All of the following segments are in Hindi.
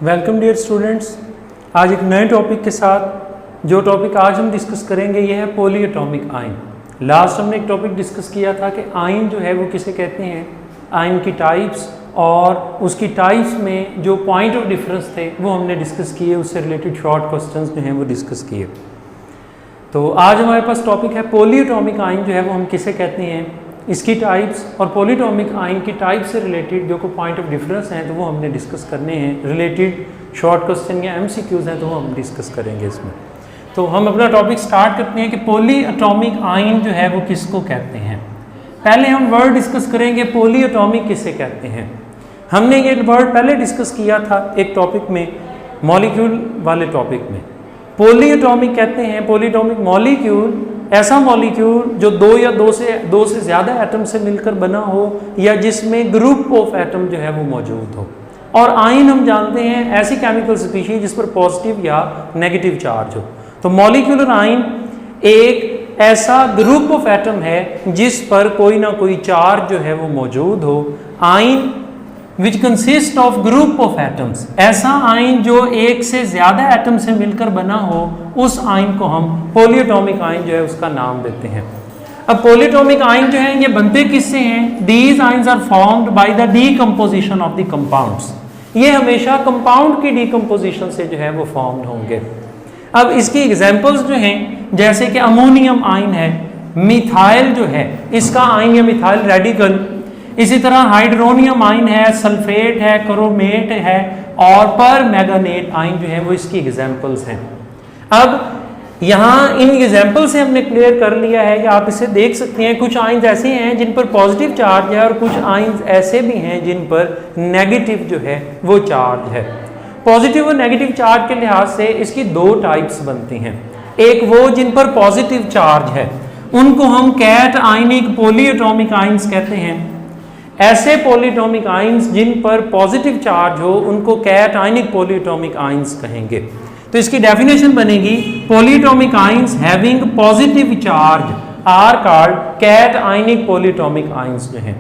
Welcome dear students. आज एक नए टॉपिक के साथ जो टॉपिक आज हम डिस्कस करेंगे ये है पॉलीएटॉमिक आयन। लास्ट हमने एक टॉपिक डिस्कस किया था कि आयन जो है वो किसे कहते हैं, आयन की टाइप्स और उसकी टाइप्स में जो पॉइंट ऑफ डिफरेंस थे वो हमने डिस्कस किए, उससे रिलेटेड शॉर्ट क्वेश्चंस जो हैं वो डिस्कस किए। तो आज हमारे पास टॉपिक है पॉलीएटॉमिक आयन जो है वो हम किसे कहते हैं, इसकी टाइप्स और पॉलीएटॉमिक आयन की टाइप से रिलेटेड जो को पॉइंट ऑफ डिफरेंस हैं तो वो हमने डिस्कस करने हैं। रिलेटेड शॉर्ट क्वेश्चन या एमसीक्यूज हैं तो वो हम डिस्कस करेंगे इसमें। तो हम अपना टॉपिक स्टार्ट करते हैं कि पॉलीएटॉमिक आयन जो है वो किसको कहते हैं। पहले हम वर्ड डिस्कस करेंगे पॉलीएटॉमिक किसे कहते हैं। हमने ये वर्ड पहले डिस्कस किया था एक टॉपिक में, मॉलिक्यूल वाले टॉपिक में। पॉलीएटॉमिक कहते हैं पॉलीएटॉमिक मॉलिक्यूल ऐसा मॉलिक्यूल जो दो से ज़्यादा एटम से मिलकर बना हो या जिसमें ग्रुप ऑफ एटम जो है वो मौजूद हो। और आयन हम जानते हैं ऐसी केमिकल स्पीशीज जिस पर पॉजिटिव या नेगेटिव चार्ज हो। तो मॉलिक्यूलर आयन एक ऐसा ग्रुप ऑफ एटम है जिस पर कोई ना कोई चार्ज जो है वो मौजूद हो। Ion which consist of group of atoms, ऐसा आयन जो एक से ज्यादा एटम से मिलकर बना हो, उस आयन को हम पॉलीएटॉमिक आयन जो है उसका नाम देते हैं। अब पॉलीएटॉमिक आयन जो है ये बनते किससे हैं? These ions are formed by the decomposition of the compounds. ये हमेशा कंपाउंड की डीकंपोजिशन से जो है वो फॉर्म्ड होंगे। अब इसकी एग्जांपल्स जो हैं जैसे कि अमोनियम आयन है, मिथाइल जो है इसका आयन या मिथाइल रेडिकल, इसी तरह हाइड्रोनियम आयन है, सल्फेट है, क्रोमेट है और परमैंगनेट आयन जो है वो इसकी एग्जांपल्स हैं। अब यहाँ इन एग्जांपल से हमने क्लियर कर लिया है कि आप इसे देख सकते हैं कुछ आयन्स ऐसे हैं जिन पर पॉजिटिव चार्ज है और कुछ आयन्स ऐसे भी हैं जिन पर नेगेटिव जो है वो चार्ज है। पॉजिटिव और नेगेटिव चार्ज के लिहाज से इसकी दो टाइप्स बनती हैं। एक वो जिन पर पॉजिटिव चार्ज है उनको हम कैट आयनिक पॉलीएटॉमिक आयन्स कहते हैं। ऐसे पॉलीएटॉमिक आयन्स जिन पर पॉजिटिव चार्ज हो उनको कैट आयनिक पॉलीएटॉमिक आयन्स कहेंगे। तो इसकी डेफिनेशन बनेगी polyatomic ions having positive charge are called cationic polyatomic ions जो हैं।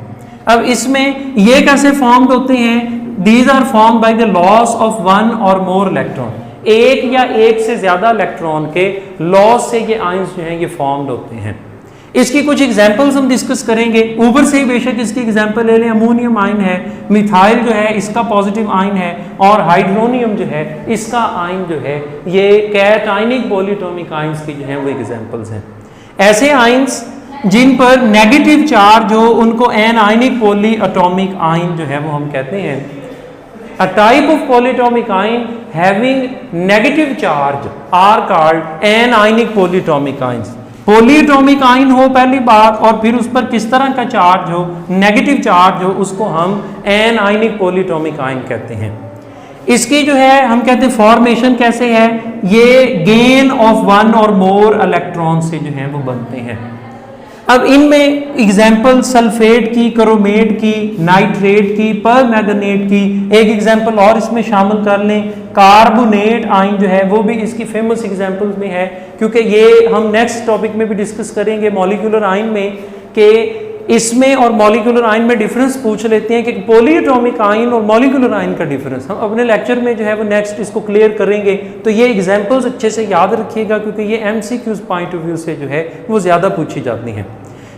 अब इसमें ये कैसे फॉर्म्ड होते हैं? These are formed by the loss of one or more electron. एक या एक से ज्यादा इलेक्ट्रॉन के लॉस से ये आयन्स जो हैं ये फॉर्म्ड होते हैं। इसकी कुछ एग्जांपल्स हम डिस्कस करेंगे। ऊपर से ही बेशक इसकी एग्जांपल ले लें, अमोनियम आयन है, मिथाइल जो है इसका पॉजिटिव आयन है और हाइड्रोनियम जो है इसका आयन जो है ये कैट आयनिक पॉलीएटॉमिक आयन्स की जो है वो एग्जांपल्स हैं। ऐसे आयन्स जिन पर नेगेटिव चार्ज हो उनको एन आयनिक पॉलीएटॉमिक आयन जो है वो हम कहते हैं। A type of polyatomic ion having negative charge are called anionic polyatomic ions। Polyatomic ion हो पहली बात और फिर उस पर किस तरह का चार्ज हो, नेगेटिव चार्ज हो, उसको हम एनायनिक पॉलीएटॉमिक आयन कहते हैं। इसकी जो है हम कहते हैं फॉर्मेशन कैसे है, ये gain of one or more electron से जो है वो बनते हैं। अब इनमें एग्जाम्पल सल्फेट की, क्रोमेट की, नाइट्रेट की, परमैंगनेट की, एक एग्जाम्पल और इसमें शामिल कर लें कार्बोनेट आयन जो है वो भी इसकी फेमस एग्जाम्पल में है, क्योंकि ये हम नेक्स्ट टॉपिक में भी डिस्कस करेंगे मॉलिक्यूलर आयन में कि इसमें और मॉलिक्यूलर आयन में डिफरेंस पूछ लेते हैं कि पॉलीएटॉमिक आयन और मॉलिक्यूलर आयन का डिफरेंस हम अपने लेक्चर में जो है वो नेक्स्ट इसको क्लियर करेंगे। तो ये एग्जांपल्स अच्छे से याद रखिएगा क्योंकि ये एमसीक्यूज पॉइंट ऑफ व्यू से जो है वो ज़्यादा पूछी जाती हैं।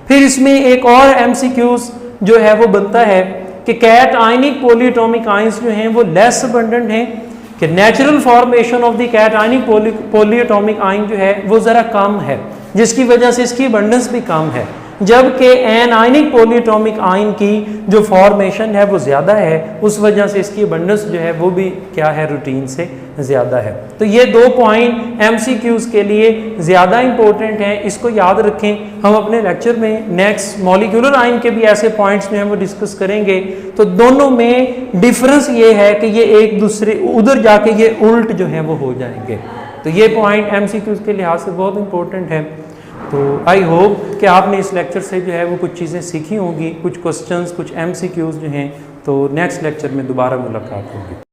फिर इसमें एक और एमसीक्यूज जो है वो बनता है कि कैट आयनिक पॉलीएटॉमिक आयन्स जो हैं वो लेस अबंडेंट हैं, कि natural formation of the cationic polyatomic ion जो है वो ज़रा कम है, जिसकी वजह से इसकी अबंडेंस भी कम है, जबकि एनायनिक पॉलीएटॉमिक आयन की जो फॉर्मेशन है वो ज़्यादा है, उस वजह से इसकी अबंडेंस जो है वो भी क्या है, रूटीन से ज़्यादा है। तो ये दो पॉइंट एमसीक्यूज के लिए ज़्यादा इंपॉर्टेंट हैं, इसको याद रखें। हम अपने लेक्चर में नेक्स्ट मॉलिक्यूलर आयन के भी ऐसे पॉइंट्स जो हैं वो डिस्कस करेंगे। तो दोनों में डिफरेंस ये है कि ये एक दूसरे उधर जाके ये उल्ट जो है वो हो जाएंगे। तो ये पॉइंट एमसीक्यूज के लिहाज से बहुत इंपॉर्टेंट है। तो आई होप कि आपने इस लेक्चर से जो है वो कुछ चीज़ें सीखी होंगी, कुछ क्वेश्चंस, कुछ एमसीक्यूज जो हैं। तो नेक्स्ट लेक्चर में दोबारा मुलाकात होगी।